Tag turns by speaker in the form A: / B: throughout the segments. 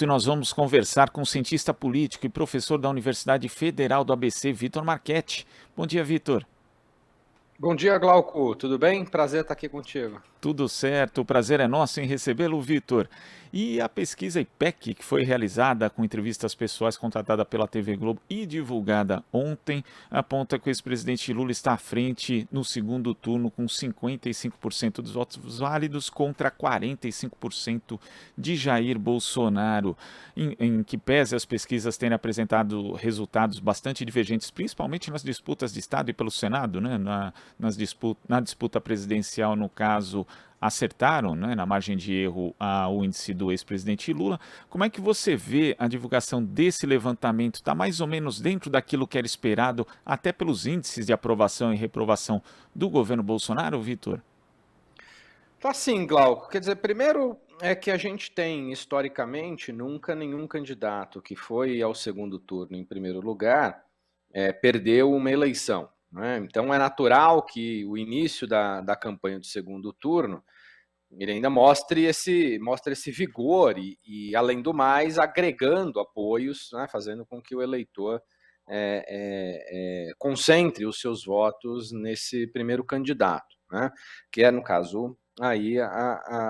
A: assunto e nós vamos conversar com o cientista político e professor da Universidade Federal do ABC, Vitor Marchetti. Bom dia, Vitor.
B: Bom dia, Glauco. Tudo bem? Prazer estar aqui contigo.
A: Tudo certo, o prazer é nosso em recebê-lo, Vitor. E a pesquisa IPEC, que foi realizada com entrevistas pessoais contratada pela TV Globo e divulgada ontem, aponta que o ex-presidente Lula está à frente no segundo turno com 55% dos votos válidos contra 45% de Jair Bolsonaro, em que pese as pesquisas terem apresentado resultados bastante divergentes, principalmente nas disputas de Estado e pelo Senado, né? Na disputa presidencial, no caso, acertaram, né, na margem de erro o índice do ex-presidente Lula. Como é que você vê a divulgação desse levantamento? Está mais ou menos dentro daquilo que era esperado, até pelos índices de aprovação e reprovação do governo Bolsonaro, Vitor?
B: Tá sim, Glauco. Quer dizer, primeiro é que a gente tem, historicamente, nunca nenhum candidato que foi ao segundo turno em primeiro lugar perdeu uma eleição, né? Então é natural que o início da campanha do segundo turno ele ainda mostre esse vigor além do mais, agregando apoios, né, fazendo com que o eleitor concentre os seus votos nesse primeiro candidato, né, que é, no caso, aí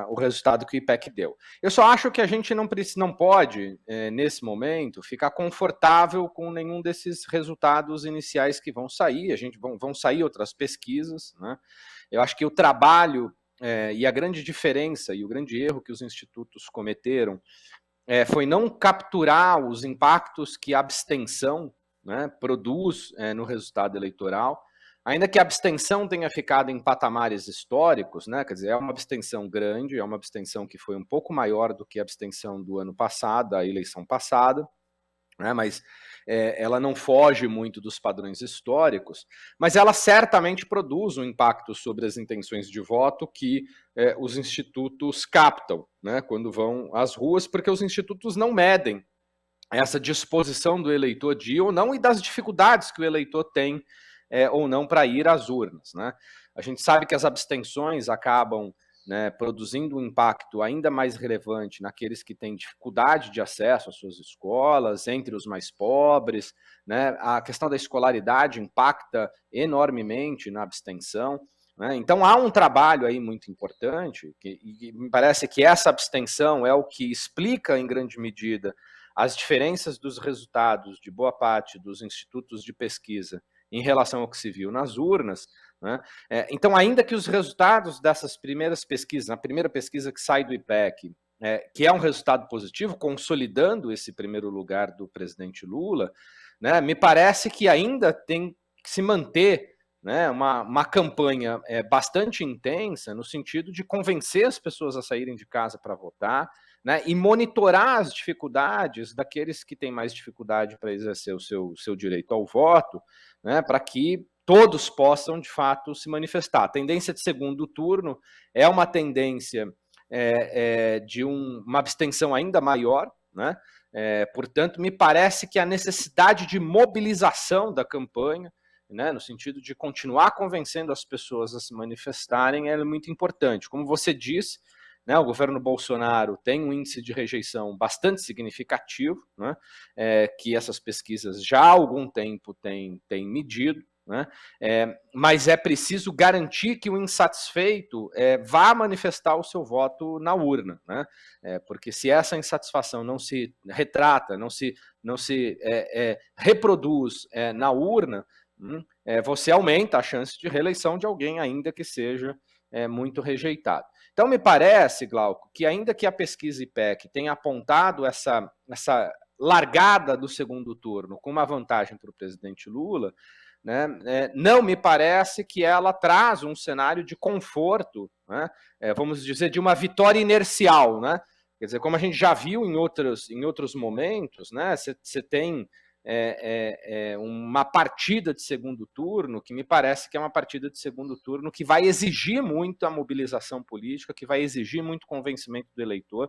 B: o resultado que o IPEC deu. Eu só acho que a gente não pode, nesse momento, ficar confortável com nenhum desses resultados iniciais que vão sair. Vão sair outras pesquisas, né? Eu acho que o trabalho e a grande diferença e o grande erro que os institutos cometeram foi não capturar os impactos que a abstenção, né, produz no resultado eleitoral, ainda que a abstenção tenha ficado em patamares históricos, né, quer dizer, é uma abstenção grande, é uma abstenção que foi um pouco maior do que a abstenção do ano passado, da eleição passada, né, mas ela não foge muito dos padrões históricos, mas ela certamente produz um impacto sobre as intenções de voto que os institutos captam, né, quando vão às ruas, porque os institutos não medem essa disposição do eleitor de ir ou não e das dificuldades que o eleitor tem ou não para ir às urnas, né? A gente sabe que as abstenções acabam, né, produzindo um impacto ainda mais relevante naqueles que têm dificuldade de acesso às suas escolas, entre os mais pobres, né? A questão da escolaridade impacta enormemente na abstenção, né? Então há um trabalho aí muito importante, e me parece que essa abstenção é o que explica em grande medida as diferenças dos resultados de boa parte dos institutos de pesquisa em relação ao que se viu nas urnas, né? Então, ainda que os resultados dessas primeiras pesquisas, a primeira pesquisa que sai do IPEC, que é um resultado positivo, consolidando esse primeiro lugar do presidente Lula, né, me parece que ainda tem que se manter, né, uma campanha bastante intensa no sentido de convencer as pessoas a saírem de casa para votar, né, e monitorar as dificuldades daqueles que têm mais dificuldade para exercer o seu direito ao voto, né, para que todos possam, de fato, se manifestar. A tendência de segundo turno é uma tendência de uma abstenção ainda maior, né? Portanto, me parece que a necessidade de mobilização da campanha, né, no sentido de continuar convencendo as pessoas a se manifestarem, é muito importante. Como você disse, né, o governo Bolsonaro tem um índice de rejeição bastante significativo, né, que essas pesquisas já há algum tempo têm medido, né, mas é preciso garantir que o insatisfeito vá manifestar o seu voto na urna, né, porque se essa insatisfação não se retrata, não se reproduz na urna, você aumenta a chance de reeleição de alguém ainda que seja muito rejeitado. Então, me parece, Glauco, que ainda que a pesquisa IPEC tenha apontado essa largada do segundo turno com uma vantagem para o presidente Lula, né, não me parece que ela traz um cenário de conforto, né, vamos dizer, de uma vitória inercial, né? Quer dizer, como a gente já viu em outros momentos, né, você tem uma partida de segundo turno que me parece que é uma partida de segundo turno que vai exigir muito a mobilização política, que vai exigir muito convencimento do eleitor.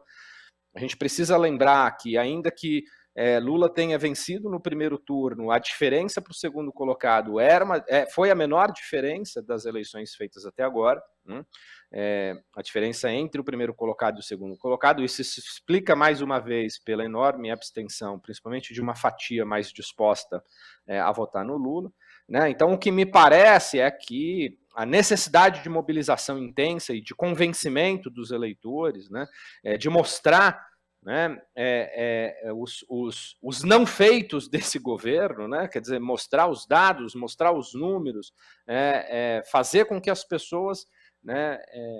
B: A gente precisa lembrar que, ainda que Lula tenha vencido no primeiro turno, a diferença para o segundo colocado foi a menor diferença das eleições feitas até agora, a diferença entre o primeiro colocado e o segundo colocado. Isso se explica mais uma vez pela enorme abstenção, principalmente de uma fatia mais disposta a votar no Lula, né? Então, o que me parece é que a necessidade de mobilização intensa e de convencimento dos eleitores, né, de mostrar, né, os não feitos desse governo, né, quer dizer, mostrar os dados, mostrar os números, fazer com que as pessoas, né,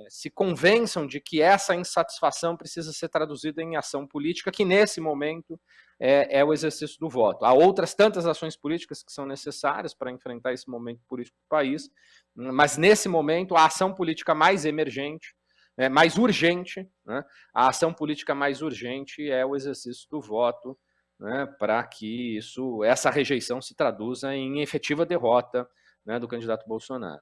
B: se convençam de que essa insatisfação precisa ser traduzida em ação política, que nesse momento é o exercício do voto. Há outras tantas ações políticas que são necessárias para enfrentar esse momento político do país, mas nesse momento a ação política mais emergente, mais urgente, né, a ação política mais urgente é o exercício do voto, né, para que essa rejeição se traduza em efetiva derrota, né, do candidato Bolsonaro.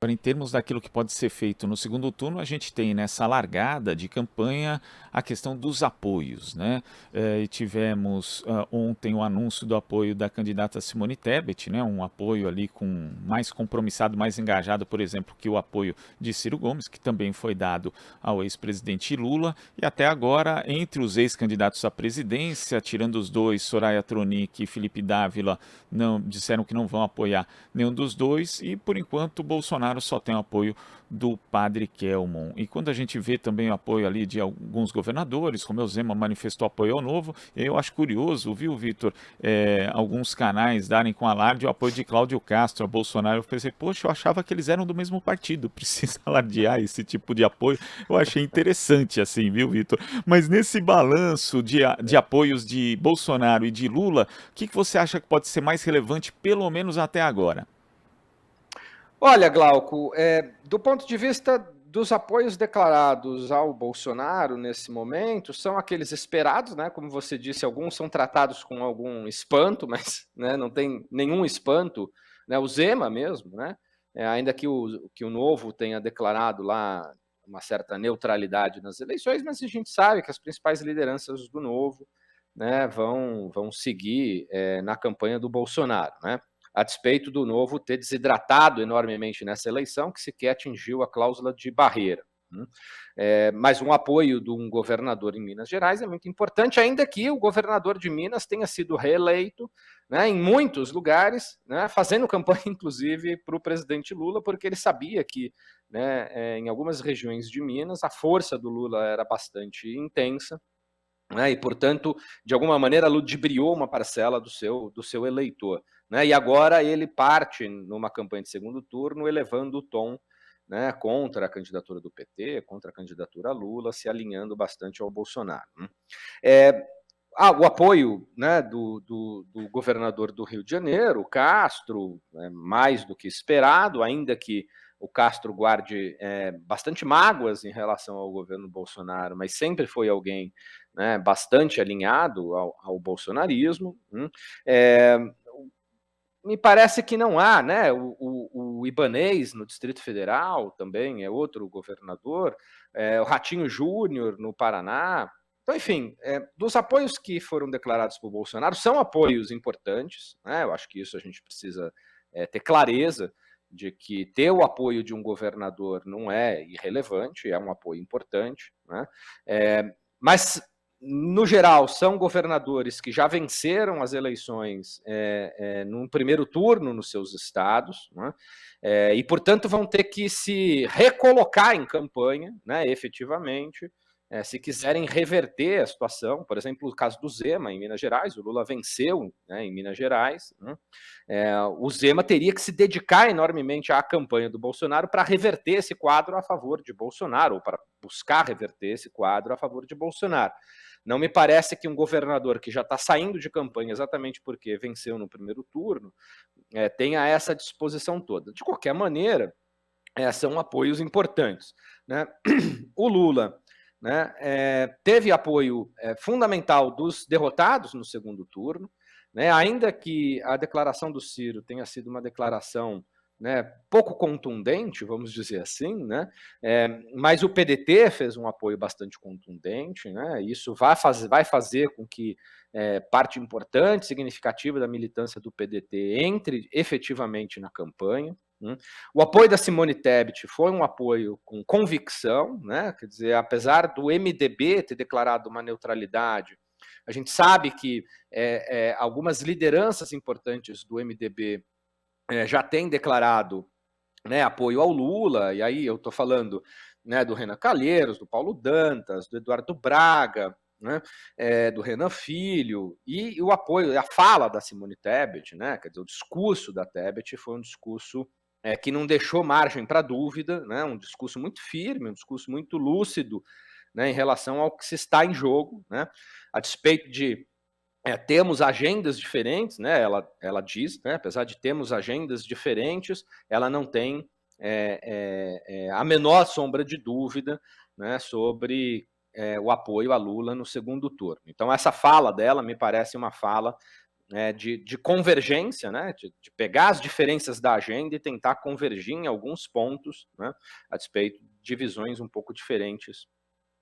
A: Agora, em termos daquilo que pode ser feito no segundo turno, a gente tem nessa largada de campanha a questão dos apoios, né? E tivemos ontem o anúncio do apoio da candidata Simone Tebet, né? Um apoio ali mais compromissado, mais engajado, por exemplo, que o apoio de Ciro Gomes, que também foi dado ao ex-presidente Lula. E até agora, entre os ex-candidatos à presidência, tirando os dois, Soraya Tronic e Felipe Dávila, disseram que não vão apoiar nenhum dos dois, e por enquanto Bolsonaro só tem o apoio do padre Kelmon. E quando a gente vê também o apoio ali de alguns governadores, Romeu Zema manifestou apoio ao Novo, eu acho curioso, viu, Vitor, alguns canais darem com alarde o apoio de Cláudio Castro a Bolsonaro. Eu pensei, poxa, eu achava que eles eram do mesmo partido, precisa alardear esse tipo de apoio. Eu achei interessante assim, viu, Vitor? Mas nesse balanço de apoios de Bolsonaro e de Lula, o que você acha que pode ser mais relevante, pelo menos até agora?
B: Olha, Glauco, do ponto de vista dos apoios declarados ao Bolsonaro nesse momento, são aqueles esperados, né? Como você disse, alguns são tratados com algum espanto, mas, né, não tem nenhum espanto, né? O Zema mesmo, né? Ainda que o Novo tenha declarado lá uma certa neutralidade nas eleições, mas a gente sabe que as principais lideranças do Novo, né, vão seguir na campanha do Bolsonaro, né? A despeito do Novo ter desidratado enormemente nessa eleição, que sequer atingiu a cláusula de barreira. Mas um apoio de um governador em Minas Gerais é muito importante, ainda que o governador de Minas tenha sido reeleito, né, em muitos lugares, né, fazendo campanha, inclusive, para o presidente Lula, porque ele sabia que, né, em algumas regiões de Minas a força do Lula era bastante intensa, né, e, portanto, de alguma maneira, ludibriou uma parcela do seu eleitor. Né, e agora ele parte numa campanha de segundo turno, elevando o tom, né, contra a candidatura do PT, contra a candidatura Lula, se alinhando bastante ao Bolsonaro. O apoio, né, do governador do Rio de Janeiro, Castro, mais do que esperado, ainda que o Castro guarde bastante mágoas em relação ao governo Bolsonaro, mas sempre foi alguém, né, bastante alinhado ao bolsonarismo. Me parece que não há, né? O Ibanez no Distrito Federal também é outro governador, o Ratinho Júnior no Paraná. Então, enfim, dos apoios que foram declarados por Bolsonaro, são apoios importantes, né? Eu acho que isso a gente precisa ter clareza de que ter o apoio de um governador não é irrelevante, é um apoio importante, né? Mas no geral, são governadores que já venceram as eleições num primeiro turno nos seus estados, né? E, portanto, vão ter que se recolocar em campanha, né, efetivamente, se quiserem reverter a situação. Por exemplo, o caso do Zema, em Minas Gerais, o Lula venceu, né, em Minas Gerais, né? O Zema teria que se dedicar enormemente à campanha do Bolsonaro para reverter esse quadro a favor de Bolsonaro, ou para buscar reverter esse quadro a favor de Bolsonaro. Não me parece que um governador que já está saindo de campanha exatamente porque venceu no primeiro turno tenha essa disposição toda. De qualquer maneira, são apoios importantes, né? O Lula, né, teve apoio fundamental dos derrotados no segundo turno, né? Ainda que a declaração do Ciro tenha sido uma declaração né, pouco contundente, vamos dizer assim, né, mas o PDT fez um apoio bastante contundente, né, isso vai fazer com que parte importante, significativa da militância do PDT entre efetivamente na campanha. O apoio da Simone Tebet foi um apoio com convicção, né, quer dizer, apesar do MDB ter declarado uma neutralidade, a gente sabe que algumas lideranças importantes do MDB já têm declarado, né, apoio ao Lula, e aí eu estou falando, né, do Renan Calheiros, do Paulo Dantas, do Eduardo Braga, né, do Renan Filho, e o apoio, a fala da Simone Tebet, né, quer dizer, o discurso da Tebet foi um discurso que não deixou margem para dúvida, né, um discurso muito firme, um discurso muito lúcido, né, em relação ao que se está em jogo, né, a despeito de temos agendas diferentes, né? Ela diz, né? Apesar de termos agendas diferentes, ela não tem a menor sombra de dúvida, né, sobre o apoio a Lula no segundo turno. Então, essa fala dela me parece uma fala de convergência, né, de pegar as diferenças da agenda e tentar convergir em alguns pontos, né, a despeito de visões um pouco diferentes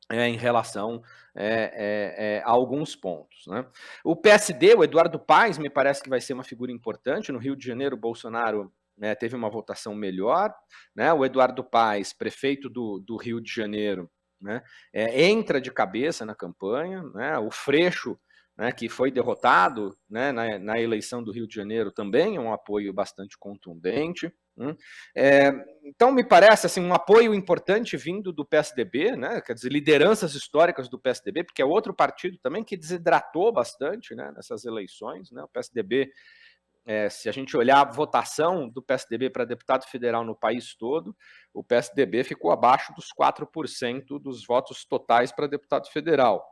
B: em relação a alguns pontos, né? O PSD, o Eduardo Paes, me parece que vai ser uma figura importante. No Rio de Janeiro, o Bolsonaro teve uma votação melhor, né? O Eduardo Paes, prefeito do Rio de Janeiro, né, entra de cabeça na campanha, né? O Freixo, né, que foi derrotado, né, na eleição do Rio de Janeiro, também é um apoio bastante contundente. Então, me parece assim, um apoio importante vindo do PSDB, né? Quer dizer, lideranças históricas do PSDB, porque é outro partido também que desidratou bastante, né, nessas eleições. Né? O PSDB, se a gente olhar a votação do PSDB para deputado federal no país todo, o PSDB ficou abaixo dos 4% dos votos totais para deputado federal.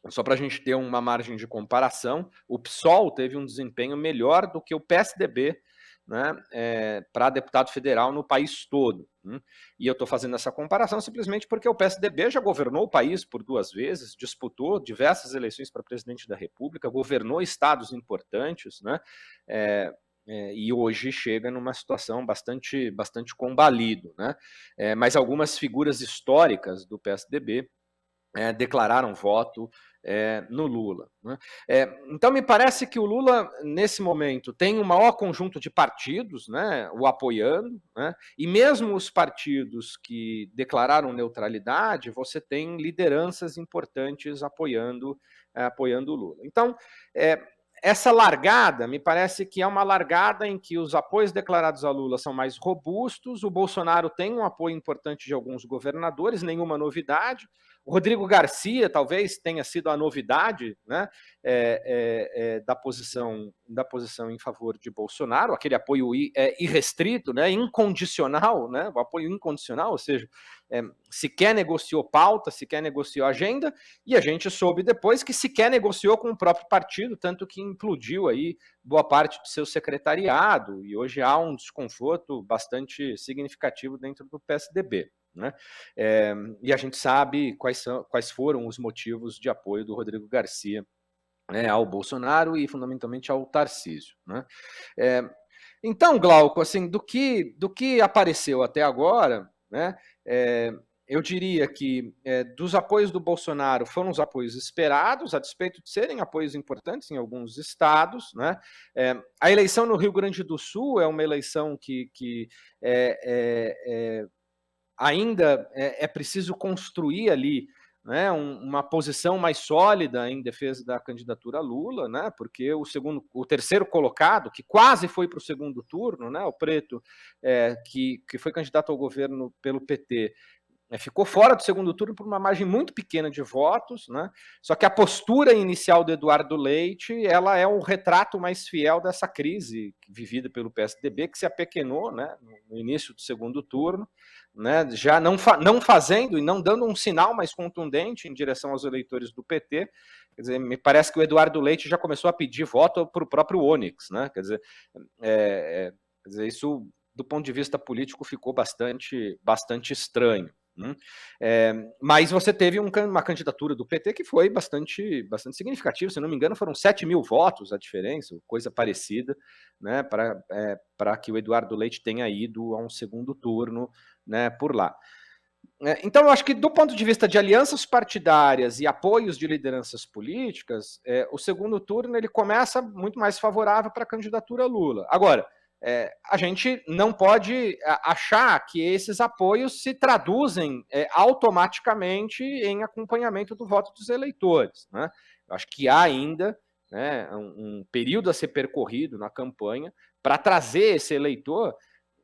B: Só para a gente ter uma margem de comparação, o PSOL teve um desempenho melhor do que o PSDB, né, para deputado federal no país todo. E eu estou fazendo essa comparação simplesmente porque o PSDB já governou o país por 2 vezes, disputou diversas eleições para presidente da República, governou estados importantes, né, e hoje chega numa situação bastante combalido. Né, mas algumas figuras históricas do PSDB declararam voto no Lula. Né? Então, me parece que o Lula, nesse momento, tem um maior conjunto de partidos, né, o apoiando, né, e mesmo os partidos que declararam neutralidade, você tem lideranças importantes apoiando o Lula. Então, essa largada, me parece que é uma largada em que os apoios declarados a Lula são mais robustos, o Bolsonaro tem um apoio importante de alguns governadores, nenhuma novidade. O Rodrigo Garcia talvez tenha sido a novidade, né, da posição em favor de Bolsonaro, aquele apoio irrestrito, né, incondicional, né, o apoio incondicional, ou seja, sequer negociou pauta, sequer negociou agenda, e a gente soube depois que sequer negociou com o próprio partido, tanto que implodiu aí boa parte do seu secretariado, e hoje há um desconforto bastante significativo dentro do PSDB. Né? E a gente sabe quais foram os motivos de apoio do Rodrigo Garcia, né, ao Bolsonaro e fundamentalmente ao Tarcísio. Né? Então, Glauco, assim, do que apareceu até agora, né, eu diria que dos apoios do Bolsonaro foram os apoios esperados, a despeito de serem apoios importantes em alguns estados. Né? A eleição no Rio Grande do Sul é uma eleição que ainda é preciso construir ali, né, uma posição mais sólida em defesa da candidatura Lula, né, porque o terceiro colocado, que quase foi para o segundo turno, né, o Preto, que foi candidato ao governo pelo PT, ficou fora do segundo turno por uma margem muito pequena de votos, né? Só que a postura inicial do Eduardo Leite, ela é um retrato mais fiel dessa crise vivida pelo PSDB, que se apequenou, né, no início do segundo turno, né, já não fazendo e não dando um sinal mais contundente em direção aos eleitores do PT. Quer dizer, me parece que o Eduardo Leite já começou a pedir voto para o próprio Onyx, né? Quer dizer, isso do ponto de vista político ficou bastante estranho. Mas você teve uma candidatura do PT que foi bastante significativa, se não me engano foram 7 mil votos a diferença, coisa parecida, né, para que o Eduardo Leite tenha ido a um segundo turno, né, por lá. Então, eu acho que do ponto de vista de alianças partidárias e apoios de lideranças políticas, o segundo turno ele começa muito mais favorável para a candidatura Lula. Agora, a gente não pode achar que esses apoios se traduzem automaticamente em acompanhamento do voto dos eleitores, né? Eu acho que há ainda, né, um período a ser percorrido na campanha para trazer esse eleitor,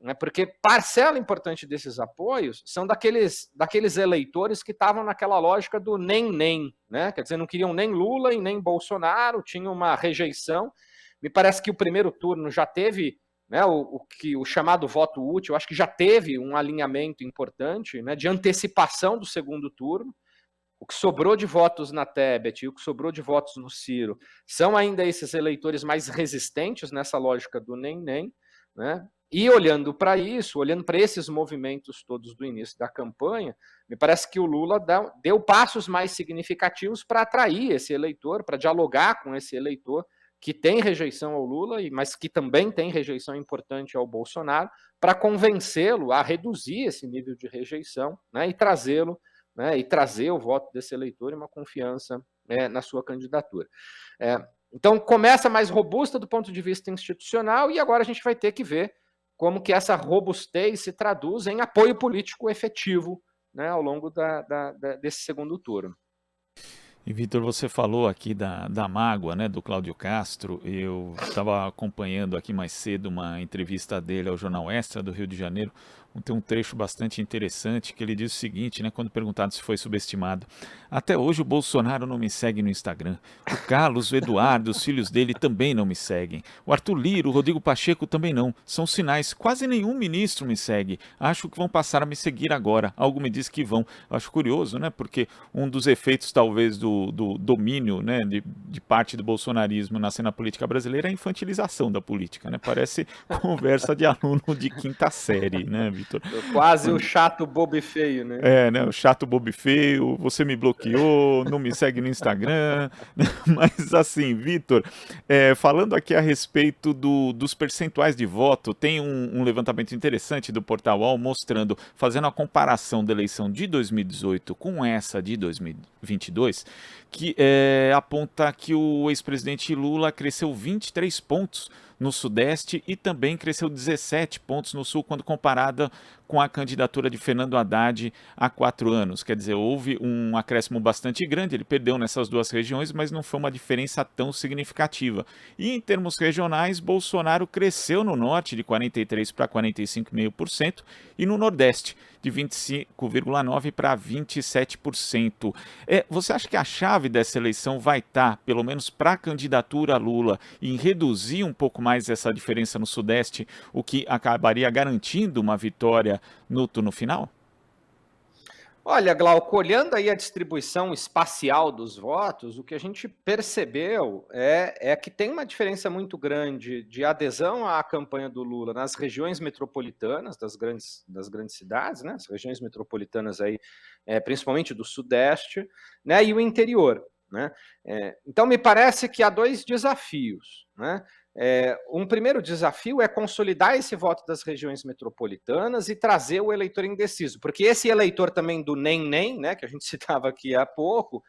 B: né, porque parcela importante desses apoios são daqueles eleitores que estavam naquela lógica do nem, né? Quer dizer, não queriam nem Lula e nem Bolsonaro, tinham uma rejeição. Me parece que o primeiro turno já teve, né, o chamado voto útil, acho que já teve um alinhamento importante, né, de antecipação do segundo turno. O que sobrou de votos na Tebet e o que sobrou de votos no Ciro são ainda esses eleitores mais resistentes nessa lógica do nem, né? E olhando para isso, olhando para esses movimentos todos do início da campanha, me parece que o Lula deu passos mais significativos para atrair esse eleitor, para dialogar com esse eleitor que tem rejeição ao Lula, mas que também tem rejeição importante ao Bolsonaro, para convencê-lo a reduzir esse nível de rejeição, né, e trazê-lo, né, e trazer o voto desse eleitor e uma confiança na sua candidatura. Então, começa mais robusta do ponto de vista institucional e agora a gente vai ter que ver como que essa robustez se traduz em apoio político efetivo, né, ao longo desse segundo turno.
A: E, Vitor, você falou aqui da mágoa, né, do Cláudio Castro. Eu estava acompanhando aqui mais cedo uma entrevista dele ao Jornal Extra do Rio de Janeiro. Tem um trecho bastante interessante que ele diz o seguinte, né, quando perguntado se foi subestimado: até hoje o Bolsonaro não me segue no Instagram. O Carlos, o Eduardo, os filhos dele também não me seguem. O Arthur Lira, o Rodrigo Pacheco também não. São sinais. Quase nenhum ministro me segue. Acho que vão passar a me seguir agora. Algo me diz que vão. Acho curioso, né, porque um dos efeitos talvez do domínio, né, de parte do bolsonarismo na cena política brasileira é a infantilização da política, né? Parece conversa de aluno de quinta série, né, Vitor?
B: Quase o chato bobo e feio, né?
A: Né? O chato bobo e feio, você me bloqueou, não me segue no Instagram. Mas assim, Vitor, falando aqui a respeito dos percentuais de voto, tem um levantamento interessante do Portal UOL mostrando, fazendo a comparação da eleição de 2018 com essa de 2022, que aponta que o ex-presidente Lula cresceu 23 pontos no Sudeste e também cresceu 17 pontos no Sul quando comparada com a candidatura de Fernando Haddad há 4 anos. Quer dizer, houve um acréscimo bastante grande, ele perdeu nessas duas regiões, mas não foi uma diferença tão significativa. E em termos regionais, Bolsonaro cresceu no Norte de 43% para 45,5% e no Nordeste de 25,9% para 27%. Você acha que a chave dessa eleição vai estar, pelo menos para a candidatura a Lula, em reduzir um pouco mais essa diferença no Sudeste, o que acabaria garantindo uma vitória no turno final?
B: Olha, Glauco, olhando aí a distribuição espacial dos votos, o que a gente percebeu é que tem uma diferença muito grande de adesão à campanha do Lula nas regiões metropolitanas das grandes cidades, né? As regiões metropolitanas aí, principalmente do Sudeste, né? E o interior, né? Então me parece que há dois desafios, né? Um primeiro desafio é consolidar esse voto das regiões metropolitanas e trazer o eleitor indeciso, porque esse eleitor também do nem, né, que a gente citava aqui há pouco,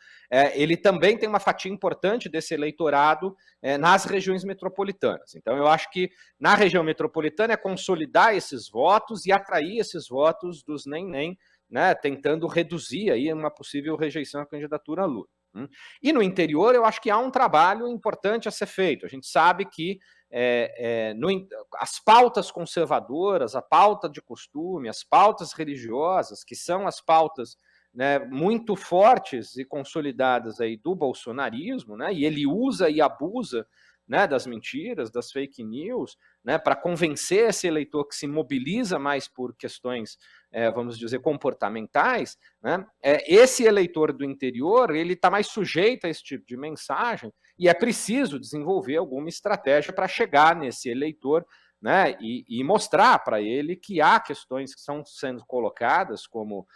B: ele também tem uma fatia importante desse eleitorado nas regiões metropolitanas. Então eu acho que na região metropolitana é consolidar esses votos e atrair esses votos dos nem, né, tentando reduzir aí uma possível rejeição à candidatura a Lula. E no interior, eu acho que há um trabalho importante a ser feito. A gente sabe que as pautas conservadoras, a pauta de costume, as pautas religiosas, que são as pautas, né, muito fortes e consolidadas aí do bolsonarismo, né, e ele usa e abusa, né, das mentiras, das fake news, né, para convencer esse eleitor que se mobiliza mais por questões, vamos dizer, comportamentais, né, esse eleitor do interior ele está mais sujeito a esse tipo de mensagem e é preciso desenvolver alguma estratégia para chegar nesse eleitor, né, e mostrar para ele que há questões que estão sendo colocadas como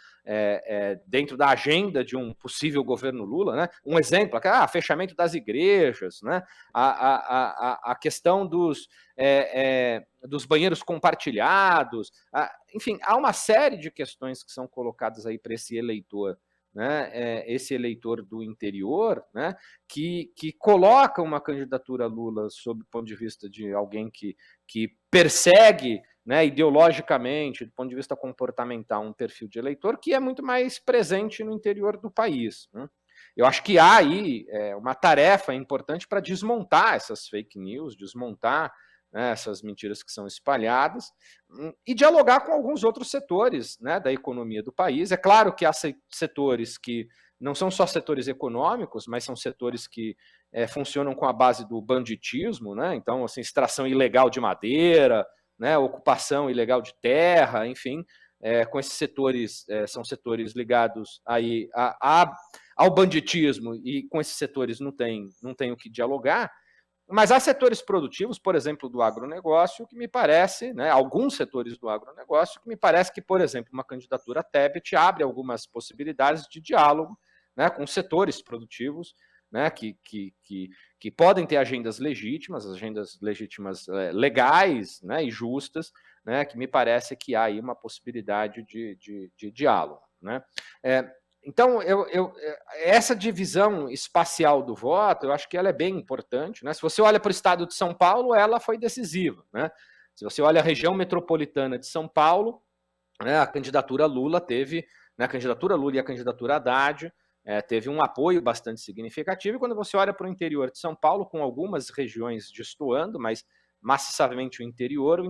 B: dentro da agenda de um possível governo Lula, né? Um exemplo, fechamento das igrejas, né? A questão dos banheiros compartilhados, enfim, há uma série de questões que são colocadas aí para esse eleitor, né, esse eleitor do interior, né, que coloca uma candidatura Lula sob o ponto de vista de alguém que persegue, né, ideologicamente, do ponto de vista comportamental, um perfil de eleitor que é muito mais presente no interior do país, né? Eu acho que há aí uma tarefa importante para desmontar essas fake news, desmontar, né, essas mentiras que são espalhadas, e dialogar com alguns outros setores, né, da economia do país. É claro que há setores que não são só setores econômicos, mas são setores que funcionam com a base do banditismo, né? Então, assim, extração ilegal de madeira, né, ocupação ilegal de terra, enfim, com esses setores, são setores ligados aí ao banditismo, e com esses setores não tem o que dialogar. Mas há setores produtivos, por exemplo, do agronegócio, que me parece, né, alguns setores do agronegócio, que me parece que, por exemplo, uma candidatura Tebet abre algumas possibilidades de diálogo, né, com setores produtivos, né, que podem ter agendas legítimas legais, né, e justas, né, que me parece que há aí uma possibilidade de diálogo, né. Então, essa divisão espacial do voto, eu acho que ela é bem importante, né? Se você olha para o estado de São Paulo, ela foi decisiva, né? Se você olha a região metropolitana de São Paulo, né, a candidatura Lula teve, né, a candidatura Lula e a candidatura Haddad teve um apoio bastante significativo. E quando você olha para o interior de São Paulo, com algumas regiões destoando, mas maciçamente o interior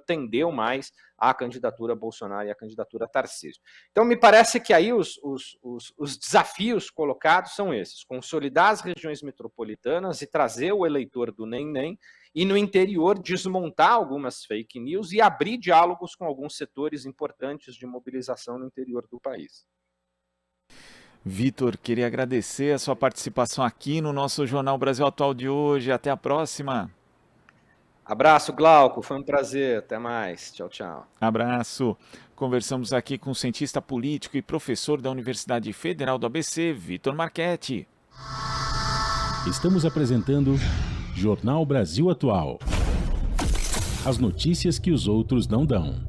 B: tendeu mais à candidatura Bolsonaro e à candidatura Tarcísio. Então, me parece que aí os desafios colocados são esses: consolidar as regiões metropolitanas e trazer o eleitor do nem-nem, e no interior desmontar algumas fake news e abrir diálogos com alguns setores importantes de mobilização no interior do país.
A: Vitor, queria agradecer a sua participação aqui no nosso Jornal Brasil Atual de hoje. Até a próxima.
B: Abraço, Glauco. Foi um prazer. Até mais. Tchau, tchau.
A: Abraço. Conversamos aqui com o cientista político e professor da Universidade Federal do ABC, Vitor Marchetti.
C: Estamos apresentando Jornal Brasil Atual. As notícias que os outros não dão.